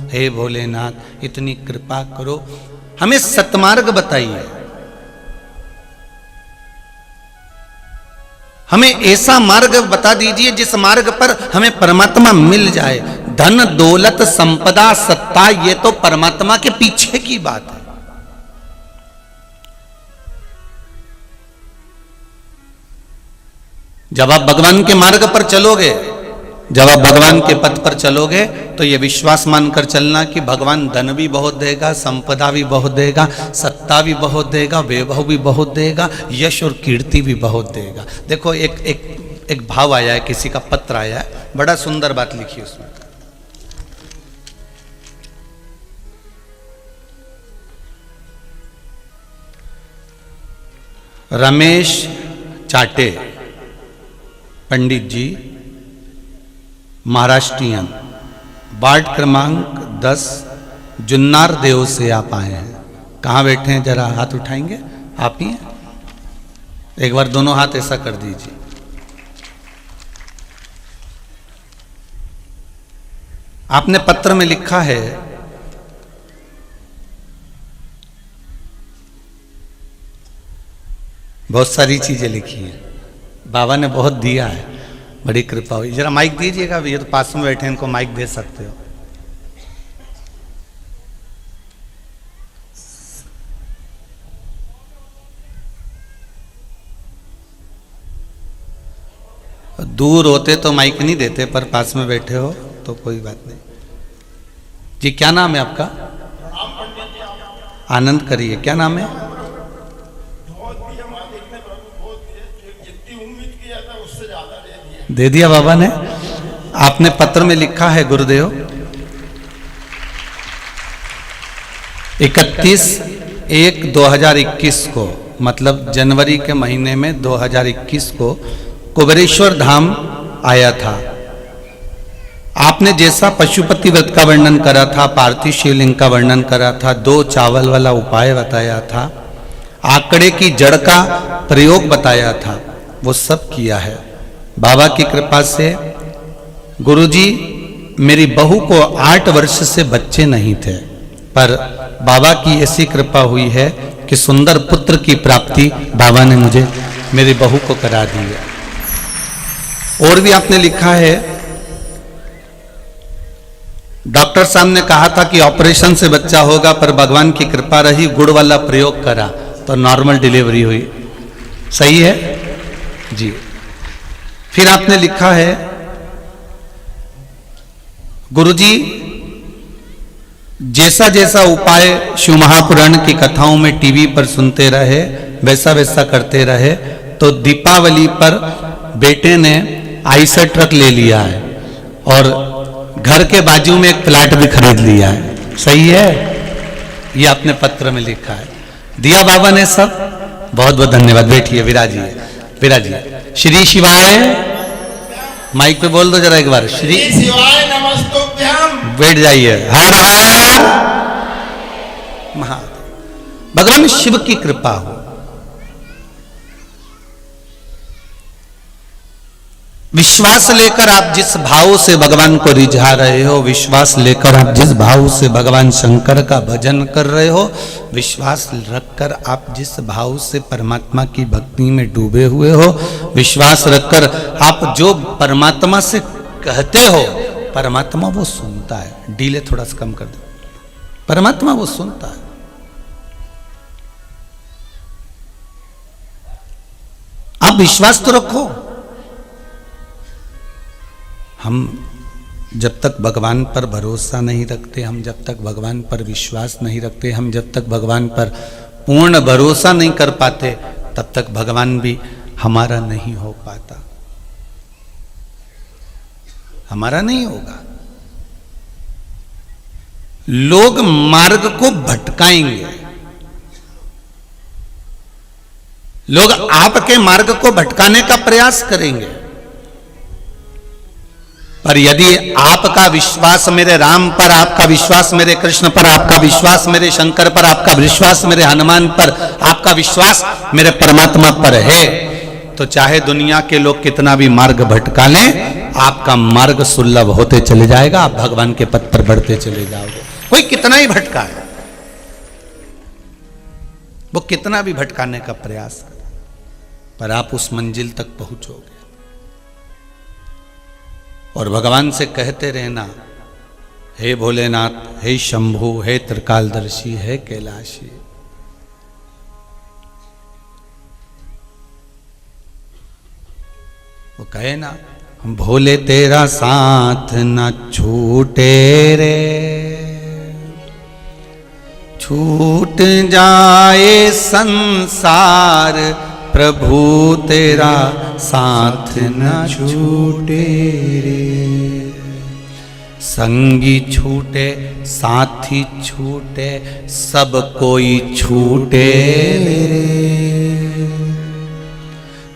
हे भोलेनाथ इतनी कृपा करो, हमें सतमार्ग बताइए, हमें ऐसा मार्ग बता दीजिए जिस मार्ग पर हमें परमात्मा मिल जाए। धन दौलत संपदा सत्ता ये तो परमात्मा के पीछे की बात है। जब आप भगवान के मार्ग पर चलोगे, जब आप भगवान के पथ पर चलोगे तो ये विश्वास मानकर चलना कि भगवान धन भी बहुत देगा, संपदा भी बहुत देगा, सत्ता भी बहुत देगा, वैभव भी बहुत देगा, यश और कीर्ति भी बहुत देगा। देखो एक भाव आया है, किसी का पत्र आया है, बड़ा सुंदर बात लिखी उसमें। रमेश चाटे पंडित जी, महाराष्ट्रियन, वार्ड क्रमांक 10, जुन्नार देव से आप आए हैं। कहाँ बैठे हैं, जरा हाथ उठाएंगे? आप ही हैं? एक बार दोनों हाथ ऐसा कर दीजिए। आपने पत्र में लिखा है, बहुत सारी चीजें लिखी हैं, बाबा ने बहुत दिया है, बड़ी कृपा हुई। जरा माइक दीजिएगा, ये तो पास में बैठे हैं, इनको माइक दे सकते हो। दूर होते तो माइक नहीं देते, पर पास में बैठे हो तो कोई बात नहीं। जी क्या नाम है आपका? आनंद करिए, क्या नाम है? दे दिया बाबा ने। आपने पत्र में लिखा है, गुरुदेव 31/1/2021 को, मतलब जनवरी के महीने में 2021 को कुबेरेश्वर धाम आया था। आपने जैसा पशुपति व्रत का वर्णन करा था, पार्थिव शिवलिंग का वर्णन करा था, 2 चावल वाला उपाय बताया था, आंकड़े की जड़ का प्रयोग बताया था, वो सब किया है। बाबा की कृपा से गुरुजी, मेरी बहू को 8 वर्ष से बच्चे नहीं थे, पर बाबा की ऐसी कृपा हुई है कि सुंदर पुत्र की प्राप्ति बाबा ने मुझे, मेरी बहू को करा दी है। और भी आपने लिखा है, डॉक्टर साहब ने कहा था कि ऑपरेशन से बच्चा होगा, पर भगवान की कृपा रही, गुड़ वाला प्रयोग करा तो नॉर्मल डिलीवरी हुई। सही है जी। फिर आपने लिखा है, गुरुजी जैसा जैसा उपाय शिव महापुराण की कथाओं में टीवी पर सुनते रहे, वैसा वैसा करते रहे, तो दीपावली पर बेटे ने आईसर ट्रक ले लिया है और घर के बाजू में एक प्लाट भी खरीद लिया है। सही है? ये आपने पत्र में लिखा है, दिया बाबा ने सब। बहुत बहुत धन्यवाद। बैठिए, विराजिए, विराजिए। श्री शिवाय, माइक पे बोल दो जरा एक बार, श्री शिवाय नमस्तुभ्यम। बैठ जाइए। हर हर महादेव। भगवान शिव की कृपा हो। विश्वास लेकर आप जिस भाव से भगवान को रिझा रहे हो, विश्वास लेकर आप जिस भाव से भगवान शंकर का भजन कर रहे हो, विश्वास रखकर आप जिस भाव से परमात्मा की भक्ति में डूबे हुए हो, विश्वास रखकर आप जो परमात्मा से कहते हो, परमात्मा वो सुनता है। डीले थोड़ा सा कम कर दो, परमात्मा वो सुनता है। आप विश्वास तो रखो। हम जब तक भगवान पर भरोसा नहीं रखते, हम जब तक भगवान पर विश्वास नहीं रखते, हम जब तक भगवान पर पूर्ण भरोसा नहीं कर पाते, तब तक भगवान भी हमारा नहीं हो पाता, हमारा नहीं होगा। लोग मार्ग को भटकाएंगे, लोग आपके मार्ग को भटकाने का प्रयास करेंगे, पर यदि आपका विश्वास मेरे राम पर, आपका विश्वास मेरे कृष्ण पर, आपका विश्वास मेरे शंकर पर, आपका विश्वास मेरे हनुमान पर, आपका विश्वास मेरे परमात्मा पर है, तो चाहे दुनिया के लोग कितना भी मार्ग भटका लें, आपका मार्ग सुलभ होते चले जाएगा। आप भगवान के पथ पर बढ़ते चले जाओगे। कोई कितना ही भटका है, वो कितना भी भटकाने का प्रयास करे, पर आप उस मंजिल तक पहुंचोगे। और भगवान से कहते रहना, हे भोलेनाथ, हे शंभु, हे त्रिकालदर्शी, हे कैलाशी। वो कहे ना, भोले तेरा साथ न छूटे रे, छूट जाए संसार, प्रभु तेरा साथ न छूटे रे। संगी छूटे, साथी छूटे, सब कोई छूटे रे।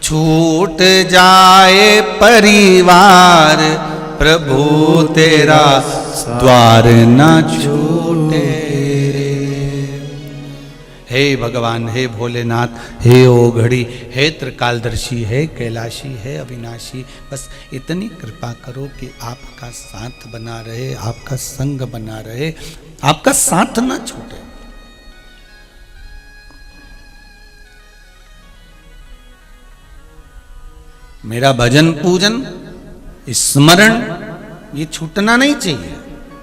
छूट जाए परिवार, प्रभु तेरा द्वार न छूटे रे। हे भगवान, हे भोलेनाथ, हे ओघड़ी, हे त्रिकालदर्शी, हे कैलाशी, हे अविनाशी, बस इतनी कृपा करो कि आपका साथ बना रहे, आपका संग बना रहे, आपका साथ ना छूटे। मेरा भजन पूजन स्मरण ये छूटना नहीं चाहिए।